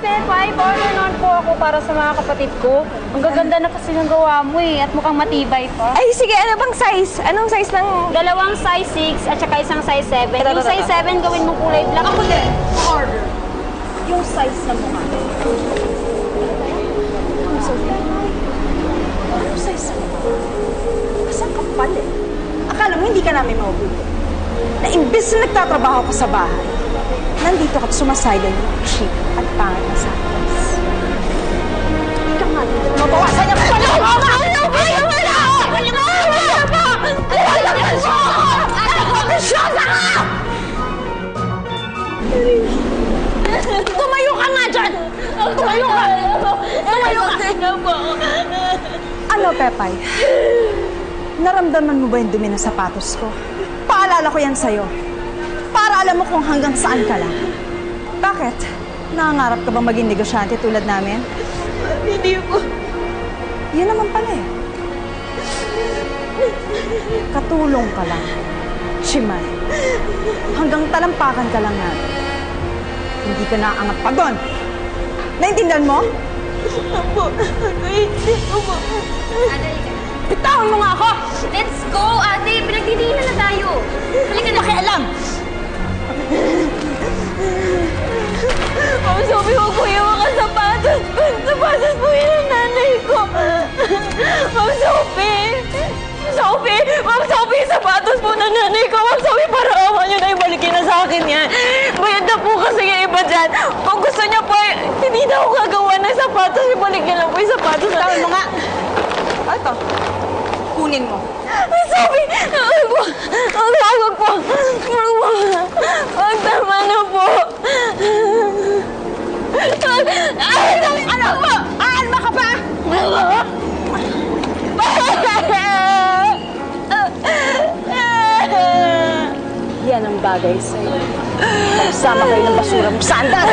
Pepay, order naman po ako para sa mga kapatid ko. Ang gaganda na kasi ng gawa mo eh, at mukhang matibay pa. Ay, sige, ano bang size? Anong size ng... Dalawang size 6 at saka isang size 7. Yung size 7 gawin mong kulay black. Ako din, order. Yung size na mukha. Anong size na mukha? Kasang kapal eh. Akala mo hindi ka namin mabuti. Na imbis na nagtatrabaho ka sa bahay, nandito ka at sumasaydan yung cheap at pangit na sapatos. Ikaw nga dito, mabawasan niya ka pala! Ano ba? Wala! Tumayo ka nga dyan! Tumayo ka! Tumayo ka! Ano, Pepay? Naramdaman mo ba yung dumi ng sapatos ko? Paalala ko yan sa'yo. Para alam mo kung hanggang saan ka lang. Bakit? Nangangarap ka bang maging negosyante tulad namin? Hindi po. Yun naman pala eh. Katulong ka lang. Chimay. Hanggang talampakan ka lang natin. Hindi ka naaangat pa doon. Naintindihan mo? Opo. Hindi po. Bitawan mo nga ako! Let's go, ate! Pinagtidiinan na tayo. Halika na. Pakialam! Ma'am Sophie, huwag po yung mga sapatos. Sapatos po yun ang nanay ko. Ma'am Sophie! Sophie! Ma'am Sophie, sapatos po ng nanay ko. Ma'am Sophie, parang awa niyo na ibalikin na sa akin yan. Bayad na po kasi yung iba dyan. Kung gusto niya po, hindi na ako gagawa ng sapatos. Ibalik niya lang po yung sapatos. Bitawan mo nga! Ito. Kunin mo. Ma'am Sophie! Wag po! Wag, tama na po! Ano? Aalma ka pa? Yan ang bagay sa'yo. Pagsama kayo ng basura mo sa andar.